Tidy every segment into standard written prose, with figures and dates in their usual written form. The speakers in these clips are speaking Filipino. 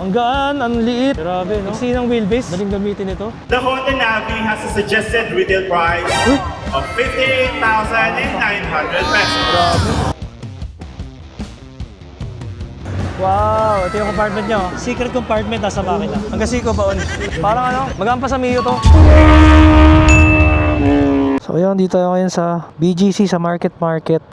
Ang gaan, ang liit. Grabe, no? Kasi ng wheelbase, daling gamitin ito. The Honda Navi has a suggested retail price of 58,900 pesos. Grabe. Wow, ito yung compartment nyo. Secret compartment nasa makina. Hanggang siko baon. Parang ano, magampa sa Mio to. So ayun, dito tayo ngayon sa BGC sa Market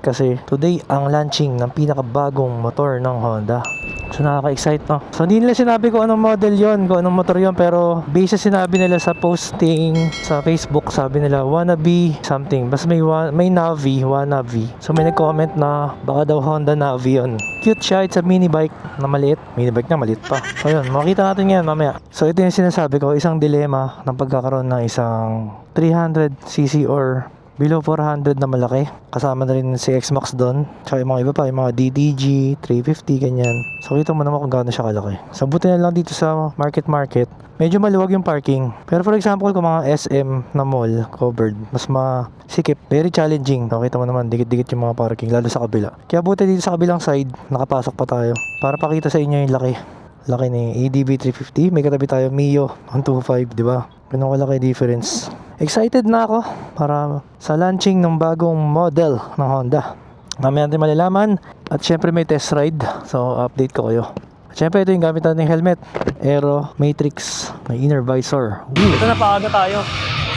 kasi today ang launching ng pinakabagong motor ng Honda. So nakaka-excite, no? So hindi nila sinabi kung anong model yon, kung anong motor yon, pero base sa sinabi nila sa posting sa Facebook, sabi nila wannabe something. Basta may Navi, wannabe. So may nag-comment na baka daw Honda Navi yon. Cute siya, it's a mini bike na maliit. Mini bike na maliit pa. So yun, makita natin yan mamaya. So ito yung sinasabi ko, isang dilema ng pagkakaroon ng isang 300cc or below 400 na malaki. Kasama na rin si X-Max doon. Tsaka yung mga iba pa, yung mga DDG, 350, ganyan. So kita mo naman kung gaano siya kalaki. So buti na lang dito sa market. Medyo maluwag yung parking. Pero for example, kung mga SM na mall, covered, mas masikip. Very challenging. So kita mo naman, dikit-dikit yung mga parking, lalo sa kabila. Kaya buti dito sa kabilang side, nakapasok pa tayo. Para pakita sa inyo yung laki ni ADB 350. May katabi tayo Mio 125, di ba? Ganun kalaki difference. Excited na ako para sa launching ng bagong model ng Honda. Mamaya natin malalaman. At syempre may test ride. So update ko kayo. At syempre ito yung gamit natin ng helmet. Aero Matrix. May inner visor. Ito na paaga tayo.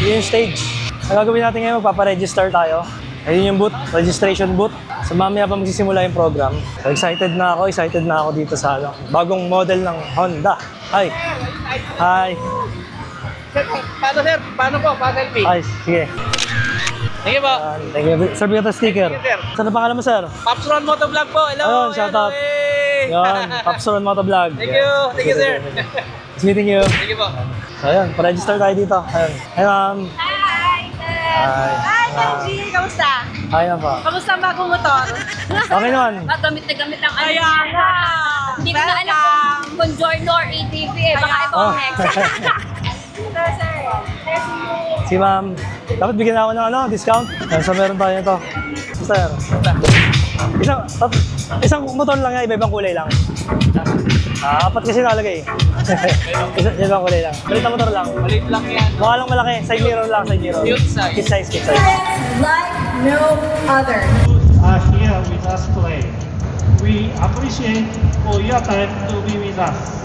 Ito yung stage. Ang gagawin natin ngayon, magpaparegister tayo. Ayun yung booth, registration booth. So mamaya pa magsisimula yung program. So excited na ako dito sa bagong model ng Honda. Hi! Hi! Sir, paano sir? Paano po? Pa-selfie? Ay, sige. Thank you po. Thank you. Sir, bigyan ito sticker. Thank you, sir. Saan ang pangalan mo, sir? Pops Ron Motovlog po. Hello. Ayun, shout out. Hey. Yan, Pops Ron Motovlog. Thank you. Thank you, sir. Nice meeting you. Thank you po. So, ayun, pa-register tayo dito. Ayun. Hi, ma'am. Hi, sir! Hi. Hi, Kenji! Kamusta? Hi, ma'am po. Kamusta ang bagong motor? Okay naman. Gamit na gamit ang Ayan na! Hindi ko na alam kung Giorno or ATV eh. Baka ito ang next. Ito, sir. Si ma'am. Dapat bigyan ako ng discount. Ayun, so meron tayo ito. Sir. Isang motor lang yan, iba-ibang kulay lang. Apat kasi nakalagay. Ibang kulay lang. Maliit na motor lang. Maliit lang yan. Mukha lang malaki. Side mirror lang, side mirror. Cute size. Kid size, kid size. Like no other. Are here with us today. We appreciate for your time to be with us.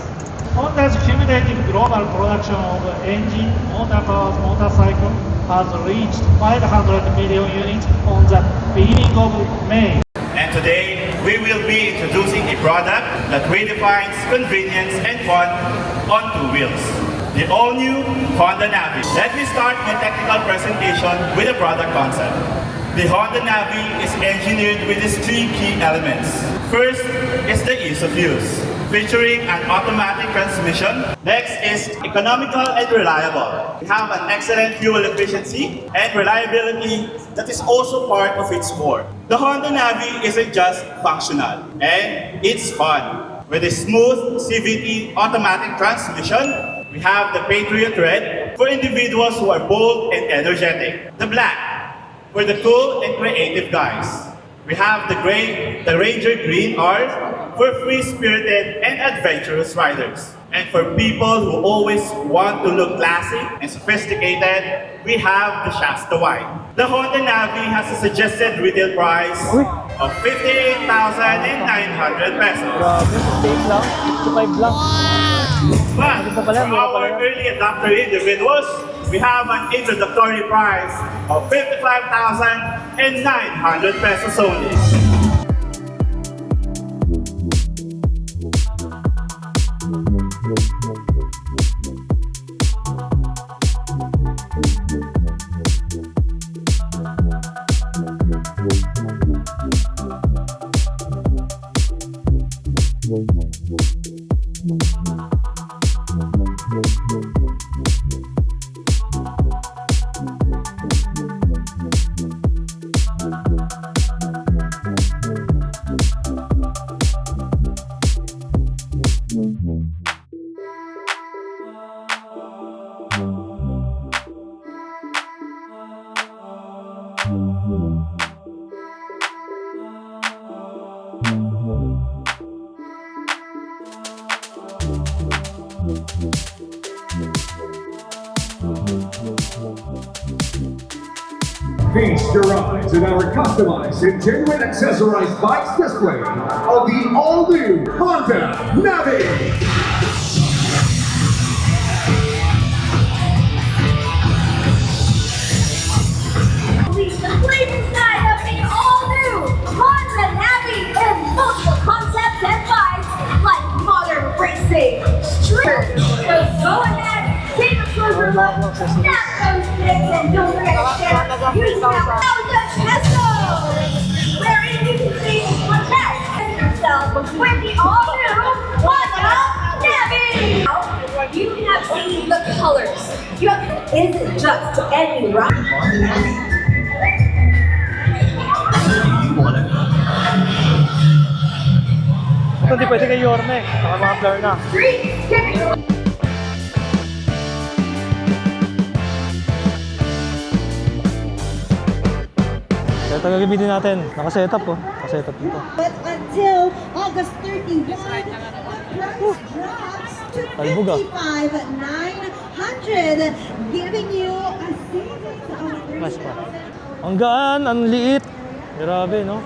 Honda's cumulative global production of engine, motorcars, motorcycle has reached 500 million units on the beginning of May. And today, we will be introducing a product that redefines convenience and fun on two wheels. The all-new Honda Navi. Let me start my technical presentation with a product concept. The Honda Navi is engineered with these three key elements. First is the ease of use, featuring an automatic transmission. Next is economical and reliable. We have an excellent fuel efficiency and reliability that is also part of its core. The Honda Navi isn't just functional, and it's fun. With a smooth CVT automatic transmission, we have the Patriot Red for individuals who are bold and energetic. The Black for the cool and creative guys. We have the Ranger Green R for free-spirited and adventurous riders. And for people who always want to look classy and sophisticated, we have the Shasta White. The Honda Navi has a suggested retail price of 58,900 pesos. Grabe, 58 lang. 55 lang. But for our early adopter individuals, we have an introductory price of 55,900 pesos only. Feast your eyes in our customized and genuine accessorized bikes display of the all-new Honda Navi. Release the blazing side of the all-new Honda Navi and multiple concepts and vibes like modern racing, street. So go ahead, take a closer look, snap those pics, and don't forget to share using our Honda Testo, wherein you can see protect yourself with the all-new Honda Navi. You have seen the colors. You have, isn't just any ride. Ito, hindi pwede kay Yorme. Saka mga blur na. Ito gagamitin natin. Naka-setup oh. Naka-setup dito. But until August 31, price drops to Talbog, ah. 55,900, giving you a savings of Mas pa. Ang gaan, ang liit. Grabe, no?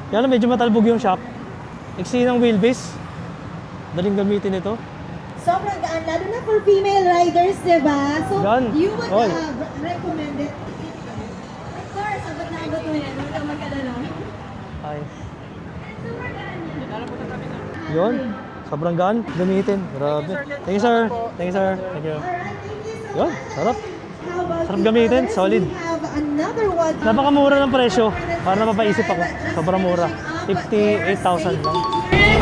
Kaya lang medyo matalbog yung shock. Iksi ng wheelbase. Daling gamitin ito. sobrang gaan, lalo na for female riders, diba? So, Gaan. you would Oy. recommend it. Sir, sabat na abot mo yan. Huwag kang magkalala. Ay. Yun. Sobrang gaan. Gamitin. Grabe. Thank you, sir. Thank you, sir. Thank you. Alright, thank you so Yun. much. Sarap. How about Sarap you gamitin. guys? Solid. We have another one. Napakamura ng presyo. Para napapaisip ako. Sobrang mura. 58,000 lang.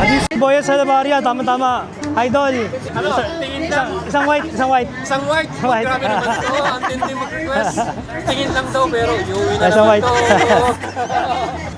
Adis Boyet sa Labaria. Tama-tama. Idol. Ano? Tingin lang. Isang white. Isang white. Isang white. Isang white. Grabe naman to. Ang tindi mag-request. Tingin lang daw pero iuwi na Isang naman white. to.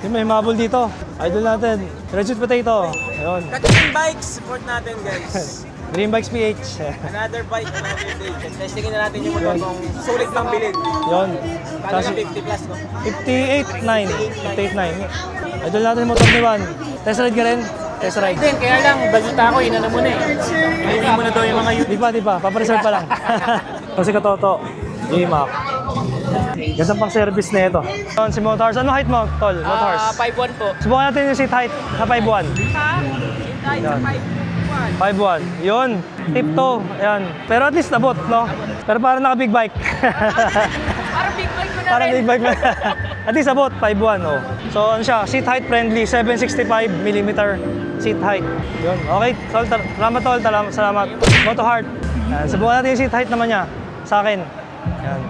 Yung may mabul dito. Idol natin. Red Sweet Potato. Ayun. Katingin bikes, support natin guys. Green Bikes PH. Another bike, another day. Testingin na natin yung motor kung sulit lang bilhin. Yun. Kala Kasi na 50 plus, no? 58.9. 58.9. Idol natin yung motor ni Juan. Test ride ka rin? Test ride. Din, kaya lang, balita ko, inano mo na eh. Hindi mo na daw yung mga youth. Di pa. Papareserve pa lang. Kasi katoto. J-Mac. Gandang pang service na ito. Yun, si Motors. Ano height mo, Tol? Motors. 5'1 po. Subukan natin yung seat height sa 5'1. Yan. 5'1. Yun. Tip to. Ayan. Pero at least abot, no? Pero parang naka-big bike. Parang big bike ko na Parang rin. big bike na. At least abot, 5'1. Oh. So ano siya, seat height friendly, 765mm seat height. Yun. Okay, Tol, salamat Tol, salamat. Moto Heart. Yan. Subukan natin yung seat height naman niya sa akin. Yan.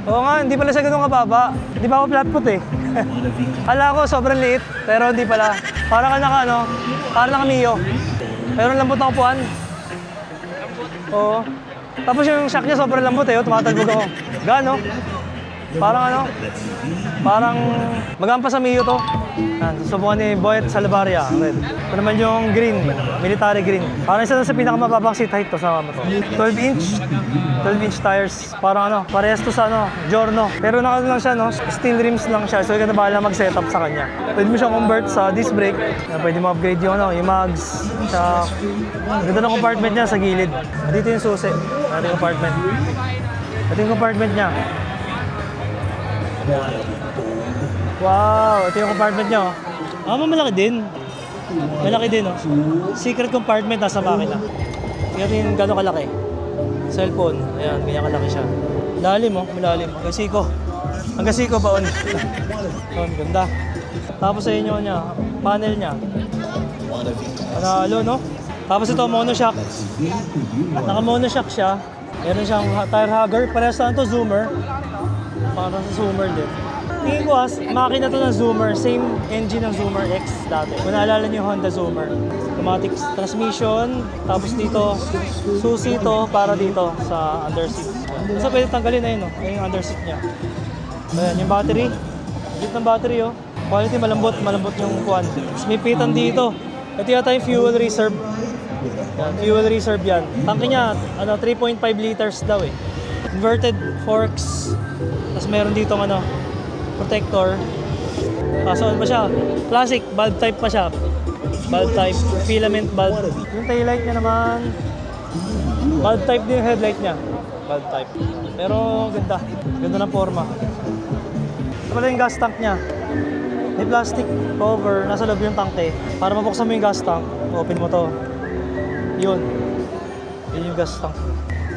Oo nga, hindi pala siya ganun kababa. Hindi pa ako flat foot eh. Ala ko, sobrang liit, pero hindi pala. Parang ka naka, ano, parang naka Mio. Pero ang lambot ng upuan. Oo. Tapos yung shock niya sobrang lambot eh, tumatalbog ako. Gano? Parang ano? Parang magampa sa Mio to. Yan, susubukan ni Boyet sa Labaria. Red. Ito naman yung green, military green. Parang isa na sa pinakamababang seat height to sa motor. 12-inch tires. Parang ano, parehas to sa ano, Giorno. Pero naka lang siya, no? Steel rims lang siya. So ikaw na bahala mag-setup sa kanya. Pwede mo siyang convert sa disc brake. Pwede mo upgrade yung ano, yung mags. Sa ganda ng compartment niya sa gilid. Dito yung susi. Ito yung compartment. Ito yung compartment niya. Wow, ito yung compartment niya. Malaki din. Malaki din, oh. Secret compartment nasa makina. Tingnan yung gano'ng kalaki. Cellphone. Ayan, ganyan kalaki siya. Malalim, oh. Malalim. Hanggang siko. Hanggang siko baon. Ayan, ganda. Tapos sa inyo niya, panel niya. Panalo, no? Tapos ito, monoshock. Naka-monoshock siya. Meron siyang tire hugger. Parehas na ito, zoomer. Parang sa zoomer din. Tingin ko makina to ng Zoomer, same engine ng Zoomer X dati. Kung naalala niyo yung Honda Zoomer. Automatic transmission, tapos dito, susi to para dito sa underseat. So pwede tanggalin na yun, no? Ayun yung underseat niya. Ayan, yung battery. Dito ng battery, oh. Quality, malambot yung kuwan. Tapos may pitan dito. Ito yata yung fuel reserve. Yan, fuel reserve yan. Tangke niya, 3.5 liters daw eh. Inverted forks. Tapos meron dito protector. Kaso ano pa siya? Classic, valve type pa siya. Bulb type, filament bulb. Yung taillight niya naman, bulb type din yung headlight niya. Bulb type. Pero ganda. Ganda ng forma. Ito pala yung gas tank niya. May plastic cover, nasa loob yung tanke. Para mabuksan mo yung gas tank, open mo to. Yun. Yun yung gas tank.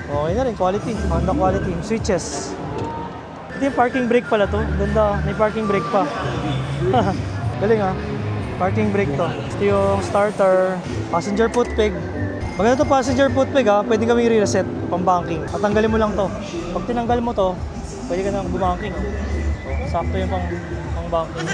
Okay na rin, quality. Honda quality. Switches. Ito yung parking brake pala to. Ganda, may parking brake pa. Galing ha. Parking brake to. Ito yung starter. Passenger foot peg. Maganda to passenger foot peg ha. Pwede kami i-reset pang-banking. Tatanggalin mo lang to. Pag tinanggal mo to, pwede ka nang bumanking. Sakto yung pang-banking.